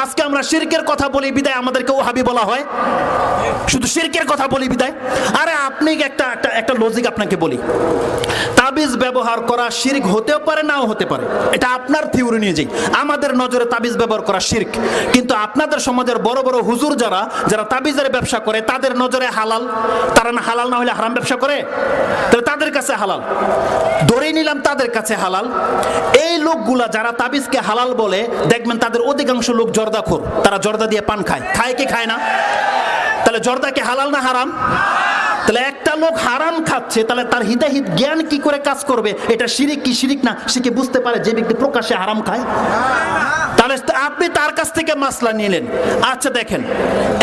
আজকে আমরা শিরকের কথা বলি বিদায় আমাদেরকে ওহাবি বলা হয়, শুধু শিরকের কথা বলি বিদায়। আরে আপনি একটা লজিক আপনাকে বলি, তাবিজ ব্যবহার করা শিরক হতেও পারে নাও হতে পারে, এটা আপনার থিওরি নিয়ে যাই। আমাদের নজরে তাবিজ ব্যবহার করা শিরক, কিন্তু আপনাদের সমাজের বড় বড় হুজুর যারা তাবিজের ব্যবসা করে তাদের নজরে হালাল। তারা না হালাল না হলে হারাম ব্যবসা করে, তাহলে তাদের কাছে হালাল, ধরেই নিলাম তাদের কাছে হালাল। এই লোকগুলা যারা তাবিজকে হালাল বলে, দেখবেন তাদের অধিকাংশ লোক জর্দাখোর, তারা জর্দা দিয়ে পান খায়। খায় কি খায় না? তাহলে জর্দা কি হালাল না হারাম? তাহলে একটা লোক হারাম খাচ্ছে, তাহলে তার হিতাহিত জ্ঞান কি করে কাজ করবে এটা শিরিক কি শিরিক না সে কি বুঝতে পারে যে ব্যক্তি প্রকাশ্যে হারাম খায়? তাহলে আপনি তার কাছ থেকে মাসলা নিলেন। আচ্ছা দেখেন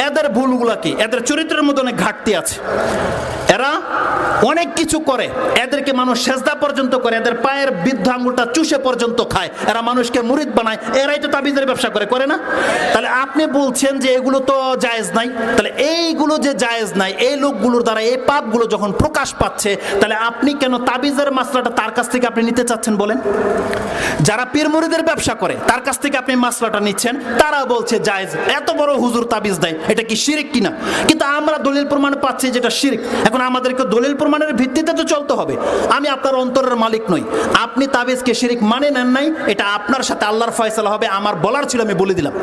এদের ভুলগুলা কি, এদের চরিত্রের মধ্যে অনেক ঘাটতি আছে। এরা অনেক কিছু করে, এদেরকে মানুষ সেজদা পর্যন্ত করে, এদের পায়ের বৃদ্ধ আঙ্গুলটা চুষে পর্যন্ত খায়, এরা মানুষকে মুরিদ বানায়, এরাই তো তাবিজের ব্যবসা করে না? তাহলে আপনি বলছেন যে এগুলো তো জায়েজ নাই, তাহলে এইগুলো যে জায়েজ নাই, এই লোকগুলোর দ্বারা এই পাপগুলো যখন প্রকাশ পাচ্ছে, তাহলে আপনি কেন তাবিজের মাসলাটা তার কাছ থেকে আপনি নিতে চাচ্ছেন বলেন? যারা পীর মুরিদের ব্যবসা করে তার কাছ থেকে আপনি মাসলাটা নিচ্ছেন, তারা বলছে জায়েজ। এত বড় হুজুর তাবিজ দেয়, এটা কি শিরক কিনা? কিন্তু আমরা দলিল প্রমাণ পাচ্ছি যেটা শিরক। এখন আমাদেরকে দলিল প্রমাণের ভিত্তিতে তো চলতে হবে। আমি আপনার অন্তরের মালিক নই, আপনি তাবিজকে শিরক মানে নেন নাই, এটা আপনার সাথে আল্লাহর ফয়সালা হবে। আমার বলার ছিল আমি বলে দিলাম।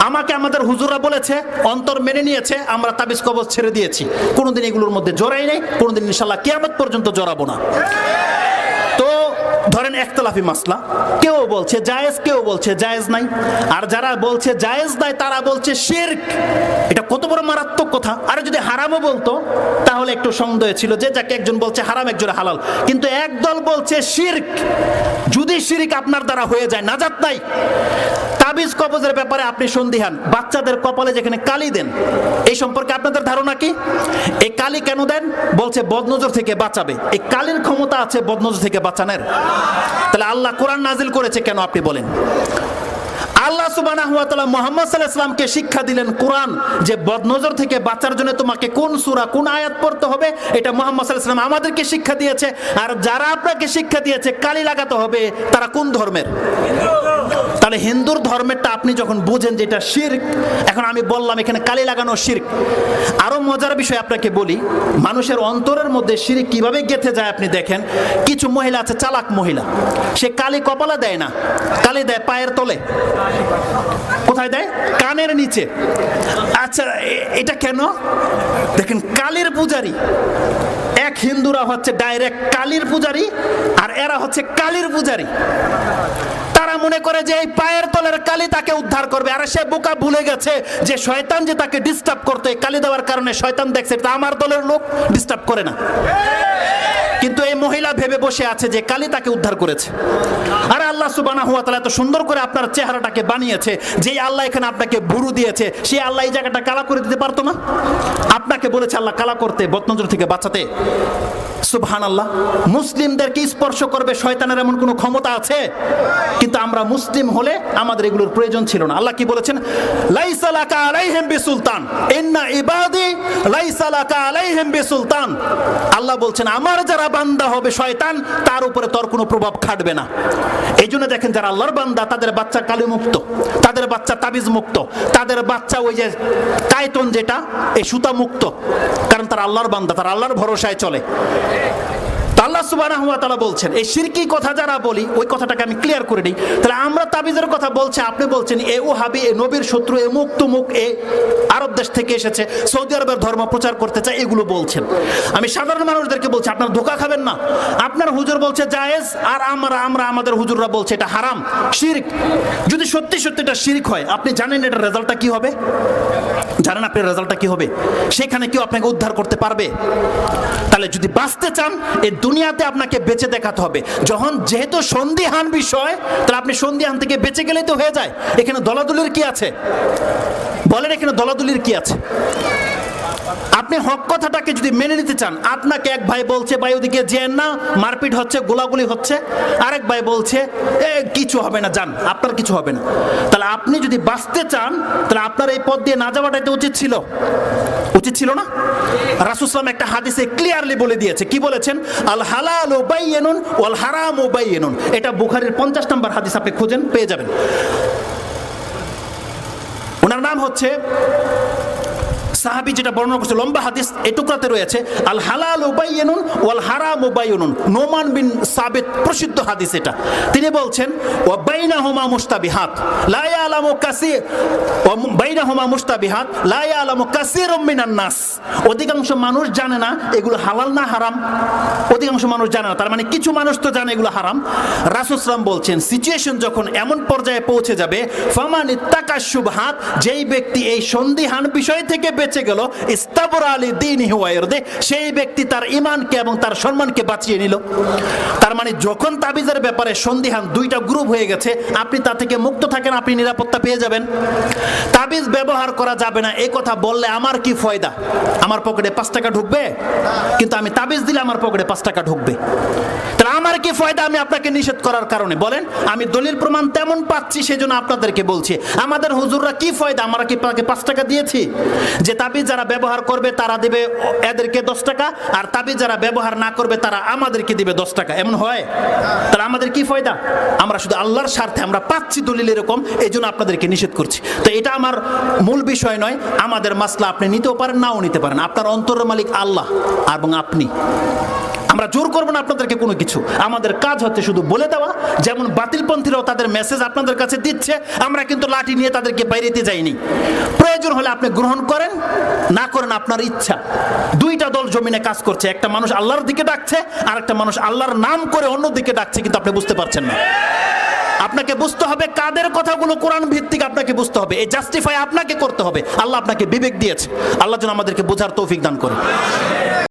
আমাকে আমাদের হুজুররা বলেছে, অন্তর মেনে নিয়েছে, আমরা তাবিজ কবজ ছেড়ে দিয়েছি, কোনোদিন এগুলোর মধ্যে জড়াই নাই, কোনোদিন ইনশাআল্লাহ কিয়ামত পর্যন্ত জড়াবো না। তো ধরেন একতলাফি মাসলা, কেউ বলছে জায়েজ, কেউ বলছে জায়েজ নাই, আর যারা বলছে জায়েজ নাই তারা বলছে শিরক। এটা কত বড় মারাত্মক কথা। আর যদি হারামও বলতো তাহলে একটু সন্দেহ ছিল, যে যাকে একজন বলছে হারাম একজন হালাল, কিন্তু একদল বলছে শিরক। যদি শিরক আপনার দ্বারা হয়ে যায় নাজাত নাই। তাবিজ কবজের ব্যাপারে আপনি সন্দিহান, বাচ্চাদের কপালে যেখানে কালি দেন এই সম্পর্কে আপনাদের ধারণা কি? এই কালি কেন দেন? বলছে বদনজর থেকে বাঁচাবে। এই কালির ক্ষমতা আছে বদনজর থেকে বাঁচানোর? তাহলে আল্লাহ কোরআন নাজিল করেছে কেন আপনি বলেন? আল্লাহ সুবহানাহু ওয়া তাআলা মুহাম্মদ সাল্লাল্লাহু আলাইহি ওয়াসাল্লামকে শিক্ষা দিলেন কোরআন, যে বদনজর থেকে বাঁচার জন্য তোমাকে কোন সূরা কোন আয়াত পড়তে হবে, এটা মুহাম্মদ সাল্লাল্লাহু আলাইহি ওয়াসাল্লাম আমাদেরকে শিক্ষা দিয়েছে। আর যারা আপনাকে শিক্ষা দিয়েছে কালি লাগাতে হবে, তারা কোন ধর্মের? তাহলে হিন্দুর ধর্মেরটা আপনি যখন বুঝেন যে এটা শিরক, এখন আমি বললাম এখানে কালি লাগানো শিরক। আরো মজার বিষয় আপনাকে বলি, মানুষের অন্তরের মধ্যে শিরক কিভাবে গেঁথে যায় আপনি দেখেন। কিছু মহিলা আছে চালাক মহিলা, সে কালি কপালে দেয় না, কালি দেয় পায়ের তলে। কোথায় দেয়? কানের নিচে। আচ্ছা এটা কেন? দেখেন কালীর পূজারী, এক হিন্দুরা হচ্ছে ডাইরেক্ট কালীর পূজারী, আর এরা হচ্ছে কালীর পূজারী। তারা মনে করে যে এই পায়ের তলের কালি তাকে উদ্ধার করবে। আর সে বোকা ভুলে গেছে যে শয়তান যে তাকে ডিস্টার্ব করতে, কালি দেওয়ার কারণে শয়তান দেখছে তা আমার দলের লোক ডিস্টার্ব করে না, কিন্তু এই মহিলা ভেবে বসে আছে যে কালী তাকে উদ্ধার করেছে। আর আল্লাহ সুবহানাহু ওয়া তাআলা এত সুন্দর করে আপনার চেহারাটাকে বানিয়েছে, যে আল্লাহ এখানে আপনাকে ভুরু দিয়েছে, সেই আল্লাহ এই জায়গাটা কালা করে দিতে পারতো না? আপনাকে বলেছে আল্লাহ কালা করতে, বদনজর থেকে বাঁচাতে। সুবহানাল্লাহ। মুসলিমদেরকে স্পর্শ করবে শয়তানের এমন কোনো ক্ষমতা আছে? কিন্তু আমরা মুসলিম হলে আমাদের এগুলোর প্রয়োজন ছিল না। আল্লাহ কি বলেছেন? লাইসা লাকা আলাইহিম বিসুলতান ইন্না ইবাদি লাইসা লাকা আলাইহিম বিসুলতান। আল্লাহ বলছেন আমার যারা বান্দা হবে শয়তান, তার উপরে তোর কোনো প্রভাব খাটবে না। এই জন্য দেখেন যারা আল্লাহর বান্দা তাদের বাচ্চা কালি মুক্ত, তাদের বাচ্চা তাবিজ মুক্ত, তাদের বাচ্চা ওই যে কায়তন যেটা এই সুতা মুক্ত, কারণ তারা আল্লাহর বান্দা, তারা আল্লাহর ভরসায় চলে। আল্লাহ সুবহানাহু ওয়া তাআলা বলছেন এই শিরকি কথা যারা বলি, ওই কথাটাকে আমি ক্লিয়ার করে দিই। তাহলে আমরা তাবিজের কথা বলছি, আপনি বলছেন এ ওহাবি, এ নবীর শত্রু, এ মুখ তুমুক, এ আরব দেশ থেকে এসেছে, সৌদি আরবের ধর্ম প্রচার করতে চায়, এগুলো বলছেন। আমি সাধারণ মানুষদেরকে বলছি আপনারা ধোঁকা খাবেন না। আপনার হুজুর বলছে জায়েজ, আর আমরা আমাদের হুজুররা বলছে এটা হারাম, শিরক। যদি সত্যি সত্যি এটা শিরক হয়, আপনি জানেন এটার রেজাল্টটা কি হবে? জানেন আপনার রেজাল্টটা কি হবে? সেখানে কেউ আপনাকে উদ্ধার করতে পারবে? তাহলে যদি বাঁচতে চান এই দুনিয়াতে আপনাকে বেঁচে দেখাতে হবে। যখন যেহেতু সন্দিহান বিষয়, তাহলে আপনি সন্দিহান থেকে বেঁচে গেলেই তো হয়ে যায়। এখানে দলাদলির কি আছে বলেন? এখানে দলাদলির কি আছে? আপনি হক কথাটাকে যদি মেনে নিতে চান, আপনাকে এক ভাই বলছে ভাই ওদিকে যেন না, মারপিট হচ্ছে, গোলাগুলি হচ্ছে, আরেক ভাই বলছে কিছু হবে না, যান, আপনার কিছু হবে না। তাহলে আপনি যদি বাঁচতে চান, তাহলে আপনার এই পথ দিয়ে না যাওয়াটাই তো উচিত ছিল, উচিত ছিল না? রাসূল সাল্লাল্লাহু একটা হাদিসে ক্লিয়ারলি বলে দিয়েছে, কি বলেছেন? আল হালালু বাইয়িনুন ওয়াল হারামু বাইয়িনুন। এটা বুখারীর 50 নম্বর হাদিস, আপনি খুঁজেন পেয়ে যাবেন। যার নাম হচ্ছে সাহাবী, যেটা বর্ণনা করছে লম্বা হাদিস, এই টুকরাতে রয়েছে আল হালালু বাইয়িনুন ওয়াল হারামু বাইয়িনুন। নোমান বিন সাবিত, প্রসিদ্ধ হাদিস এটা। তিনি বলছেন ওয়া বাইনাহুমা মুশতাবিহাত লা ইয়ালামু কাসীর, ওয়া বাইনাহুমা মুশতাবিহাত লা ইয়ালামু কাসীরুম মিনান নাস। অধিকাংশ মানুষ জানে না এগুলো হালাল না হারাম, অধিকাংশ মানুষ জানে না। তার মানে কিছু মানুষ তো জানে এগুলো হারাম। রাসূল সাল্লাল্লাহু আলাইহি ওয়াসাল্লাম বলছেন সিচুয়েশন যখন এমন পর্যায়ে পৌঁছে যাবে, ফামান ইত্তাকা শুবহাত, যেই ব্যক্তি এই সন্দিহান বিষয় থেকে বেঁচে গেল, ইস্তাবরা আলি দীনিহি ওয়া ইরদিহি, সেই ব্যক্তি তার ঈমানকে এবং তার সম্মানকে বাঁচিয়ে নিল। তার মানে যখন তাবিজের ব্যাপারে সন্দিহান দুইটা গ্রুপ হয়ে গেছে, আপনি তা থেকে মুক্ত থাকেন, আপনি নিরাপত্তা পেয়ে যাবেন। তাবিজ ব্যবহার করা যাবে না এই কথা বললে আমার কি ফায়দা? আমার পকেটে 5 টাকা ঢুকবে, কিন্তু আমি তাবিজ দিলে আমার পকেটে 5 টাকা ঢুকবে। তাহলে আমার কি ফায়দা আমি আপনাকে নিষেধ করার কারণে? বলেন, আমি দলিল প্রমাণ তেমন পাচ্ছি সেজন্য আপনাদেরকে বলছি। আমাদের হুজুররা কি ফায়দা? আমরা কি 5 টাকা দিয়েছি যে তাবিজ যারা ব্যবহার করবে তারা দেবে এদেরকে 10 টাকা, আর তাবিজ যারা ব্যবহার না করবে তারা আমাদেরকে দিবে 10 টাকা? এমন হয়? তাহলে আমাদের কি ফায়দা? আমরা শুধু আল্লাহর স্বার্থে আমরা পাচ্ছি দলিল এরকম, এই জন্য আপনাদেরকে নিষেধ করছি। তো এটা আমার মূল বিষয় নয়। আমাদের মাসলা আপনি নিতেও পারেন, নাও নিতে পারেন। আপনার অন্তরের মালিক আল্লাহ এবং আপনি। আমরা জোর করবো না আপনাদেরকে কোনো কিছু। আমাদের কাজ হচ্ছে শুধু বলে দেওয়া। যেমন বাতিলপন্থীরাও তাদের মেসেজ আপনাদের কাছে দিচ্ছে, আমরা কিন্তু লাঠি নিয়ে তাদেরকে বাইরেতে যাইনি। প্রয়োজন হলে আপনি গ্রহণ করেন, না করেন আপনার ইচ্ছা। দুইটা দল জমিনে কাজ করছে, একটা মানুষ আল্লাহর দিকে ডাকছে, আর একটা মানুষ আল্লাহর নাম করে অন্য দিকে ডাকছে, কিন্তু আপনি বুঝতে পারছেন না। আপনাকে বুঝতে হবে কাদের কথাগুলো কোরআন ভিত্তিক, আপনাকে বুঝতে হবে। এই জাস্টিফাই আপনাকে করতে হবে। আল্লাহ আপনাকে বিবেক দিয়েছে। আল্লাহ যেন আমাদেরকে বোঝার তৌফিক দান করে।